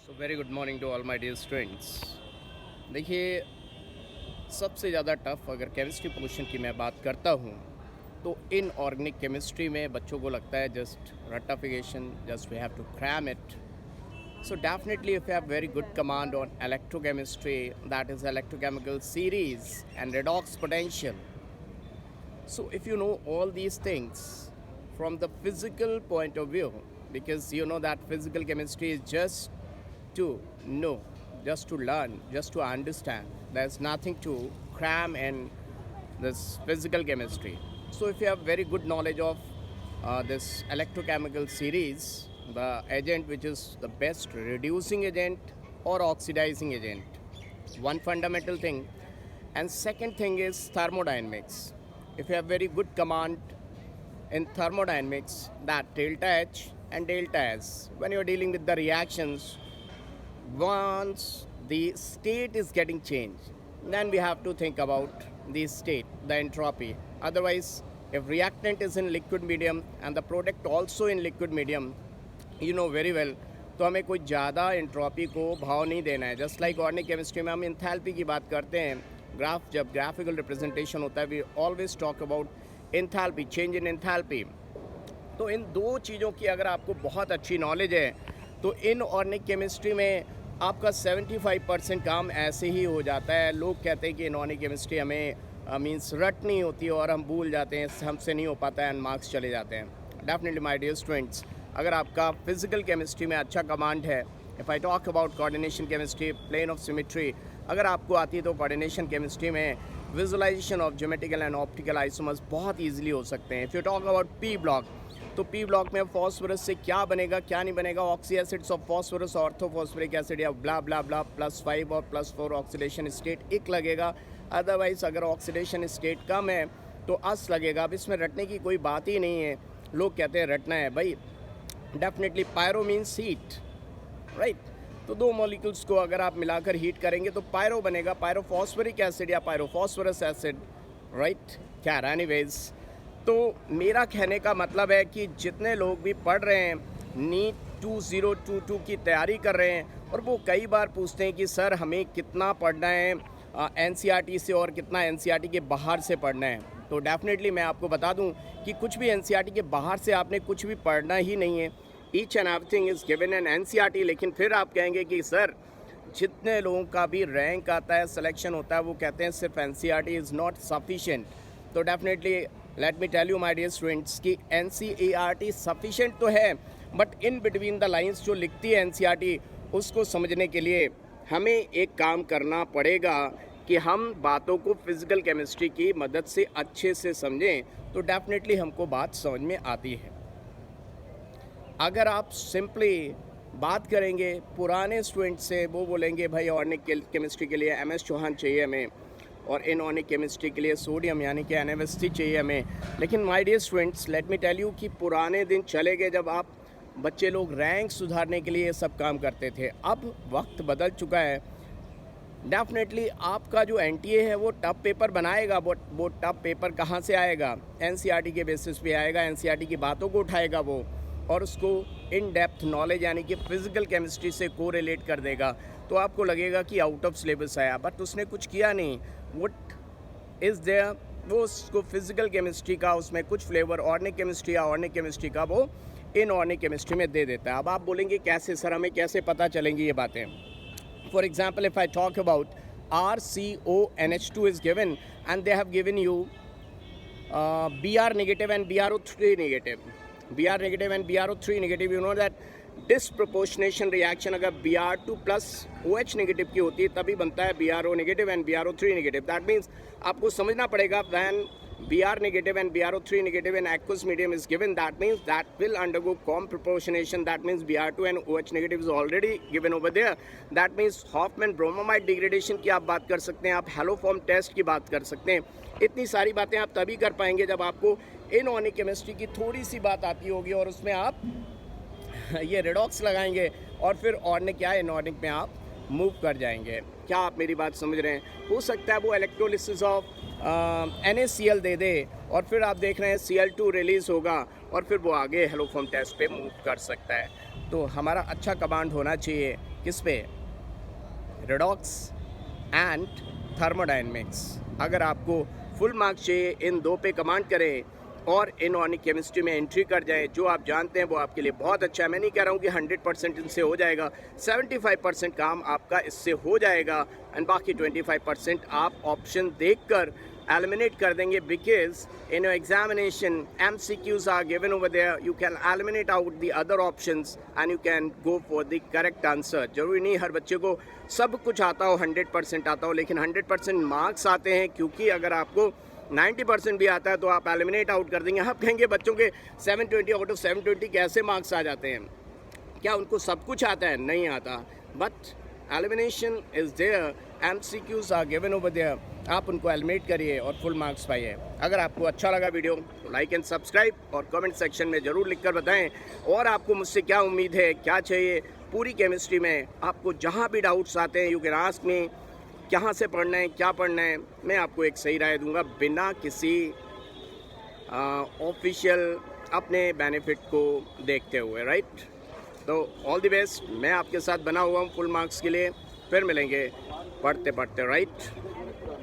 So very good morning to all my dear students. देखिए, सबसे ज़्यादा टफ अगर केमिस्ट्री पोर्शन की मैं बात करता हूँ तो इनऑर्गेनिक केमिस्ट्री में बच्चों को लगता है जस्ट रट्टाफिकेशन, just we have to cram it. So definitely if you have very good command on electrochemistry, that is electrochemical series and redox potential. So if you know all these things from the physical point of view, because you know that physical chemistry is just to know, just to learn, just to understand. There's nothing to cram in this physical chemistry. So if you have very good knowledge of this electrochemical series, the agent which is the best reducing agent or oxidizing agent, one fundamental thing. And second thing is thermodynamics. If you have very good command in thermodynamics, that delta H and delta S, when you're dealing with the reactions, once the state is getting changed, then we have to think about the state, the entropy. Otherwise, if reactant is in liquid medium and the product also in liquid medium, you know very well, तो हमें कोई ज़्यादा entropy को भाव नहीं देना है. Just like organic chemistry में हम इंथैल्पी की बात करते हैं, जब ग्राफिकल रिप्रेजेंटेशन होता है, we always talk about enthalpy, change in enthalpy. तो इन दो चीज़ों की अगर आपको बहुत अच्छी नॉलेज है तो इन ऑर्गेनिक केमिस्ट्री में आपका 75% काम ऐसे ही हो जाता है. लोग कहते हैं कि इनऑर्गेनिक केमिस्ट्री हमें मीन्स रट नहीं होती और हम भूल जाते हैं, हमसे नहीं हो पाता है एंड मार्क्स चले जाते हैं. डेफिनेटली माय डियर स्टूडेंट्स, अगर आपका फिजिकल केमिस्ट्री में अच्छा कमांड है, if I talk about coordination chemistry, plane of symmetry अगर आपको आती है तो कोऑर्डिनेशन केमिस्ट्री में visualization of geometrical and optical isomers बहुत ईजिली हो सकते हैं. If you talk about P block, तो पी ब्लॉक में फॉस्फोरस से क्या बनेगा क्या नहीं बनेगा, oxy acids of phosphorus, orthophosphoric acid या ब्ला ब्ला ब्ला +5 और +4 ऑक्सीडेशन स्टेट एक लगेगा. अदरवाइज अगर ऑक्सीडेशन स्टेट कम है तो अस लगेगा. अब इसमें रटने की कोई बात ही नहीं है. लोग कहते हैं रटना है भाई, definitely pyro means heat, right. तो दो मॉलिक्यूल्स को अगर आप मिलाकर हीट करेंगे तो पायरो बनेगा, पायरोफॉस्फोरिक एसिड या पायरोफॉस्फोरस एसिड, राइट. क्या एनीवेज, तो मेरा कहने का मतलब है कि जितने लोग भी पढ़ रहे हैं, नीट 2022 की तैयारी कर रहे हैं और वो कई बार पूछते हैं कि सर हमें कितना पढ़ना है एनसीईआरटी से और कितना एनसीईआरटी के बाहर से पढ़ना है. तो डेफिनेटली मैं आपको बता दूं कि कुछ भी एनसीईआरटी के बाहर से आपने कुछ भी पढ़ना ही नहीं है. Each and everything is given in NCERT. लेकिन फिर आप कहेंगे कि सर जितने लोगों का भी रैंक आता है, सिलेक्शन होता है, वो कहते हैं सिर्फ एनसीईआरटी इज़ नॉट सफिशेंट. तो definitely let me tell you my dear students कि एनसीईआरटी सफिशेंट तो है, but in between the lines जो लिखती है एनसीईआरटी, उसको समझने के लिए हमें एक काम करना पड़ेगा कि हम बातों को फिज़िकल केमिस्ट्री की मदद से अच्छे से समझें, तो डेफिनेटली हमको बात समझ में आती है. अगर आप सिंपली बात करेंगे पुराने स्टूडेंट से, वो बोलेंगे भाई ऑर्गेनिक केमिस्ट्री के लिए एमएस चौहान चाहिए हमें और इनऑर्गेनिक केमिस्ट्री के लिए सोडियम यानी कि NaOH चाहिए हमें. लेकिन my dear students, let me tell you कि पुराने दिन चले गए जब आप बच्चे लोग रैंक सुधारने के लिए ये सब काम करते थे. अब वक्त बदल चुका है. डेफिनेटली आपका जो एनटीए है वो टफ पेपर बनाएगा, वो टफ पेपर कहाँ से आएगा, एनसीईआरटी के बेसिस पे आएगा. एनसीईआरटी की बातों को उठाएगा वो और उसको इन डेप्थ नॉलेज यानी कि फिज़िकल केमिस्ट्री से कोरिलेट कर देगा. तो आपको लगेगा कि आउट ऑफ सिलेबस आया, बट उसने कुछ किया नहीं. व्हाट इज़ देयर, वो उसको फिज़िकल केमिस्ट्री का उसमें कुछ फ्लेवर ऑर्गेनिक केमिस्ट्री या ऑर्गेनिक केमिस्ट्री का वो इनऑर्गेनिक केमिस्ट्री में दे देता है. अब आप बोलेंगे कैसे सर, हमें कैसे पता चलेंगी ये बातें. For example, if I talk about RCONH2 is given and they have given you Br negative and BrO3 negative. Br negative and BrO3 negative, you know that disproportionation reaction अगर Br2 plus OH negative की होती है तभी बनता है BrO negative and BrO3 negative. That means आपको समझना पड़ेगा when Br negative and BrO3 negative in aqueous medium is given, that means that will undergo comp proportionation. That means Br2 and OH negative is already given over there. That means Hofmann bromamide degradation की आप बात कर सकते हैं, आप haloform test की बात कर सकते हैं. इतनी सारी बातें आप तभी कर पाएंगे जब आपको इनऑर्गेनिक केमिस्ट्री की थोड़ी सी बात आती होगी और उसमें आप ये रेडॉक्स लगाएंगे और फिर ऑर्गेनिक या इनऑर्गेनिक में आप मूव कर जाएंगे. क्या आप मेरी बात समझ रहे हैं? हो सकता है वो इलेक्ट्रोलिसिस ऑफ NaCl दे दे और फिर आप देख रहे हैं Cl2 रिलीज़ होगा और फिर वो आगे हेलोफॉर्म टेस्ट पे मूव कर सकता है. तो हमारा अच्छा कमांड होना चाहिए किस पे? Redox and thermodynamics. अगर आपको फुल मार्क्स चाहिए इन दो पे कमांड करें और इनऑर्गेनिक केमिस्ट्री में एंट्री कर जाएं। जो आप जानते हैं वो आपके लिए बहुत अच्छा है। मैं नहीं कह रहा हूँ कि 100% इनसे हो जाएगा, 75% काम आपका इससे हो जाएगा एंड बाकी 25% आप ऑप्शन देखकर एलिमिनेट कर देंगे, because in your examination MCQs are given over there, you can eliminate out the other options and you can go for the correct answer. जरूरी नहीं हर बच्चे को सब कुछ आता हो, 100% आता हो, लेकिन 100% मार्क्स आते हैं, क्योंकि अगर आपको 90% भी आता है तो आप एलिमिनेट आउट कर देंगे। आप कहेंगे बच्चों के 720 आउट ऑफ 720 कैसे मार्क्स आ जाते हैं? क्या उनको सब कुछ आता है? नहीं आता, but elimination is there, MCQs are given over there. आप उनको एलिमिनेट करिए और फुल मार्क्स पाइए। अगर आपको अच्छा लगा वीडियो तो लाइक एंड सब्सक्राइब और कमेंट सेक्शन में ज़रूर लिखकर बताएं। और आपको मुझसे क्या उम्मीद है, क्या चाहिए पूरी केमिस्ट्री में। आपको जहाँ भी डाउट्स आते हैं यू कैन आस्क मी, कहाँ से पढ़ना है, क्या पढ़ना है, मैं आपको एक सही राय दूंगा बिना किसी ऑफिशियल अपने बेनिफिट को देखते हुए, राइट? तो ऑल द बेस्ट। मैं आपके साथ बना हुआ हूँ फुल मार्क्स के लिए। फिर मिलेंगे पढ़ते पढ़ते, राइट?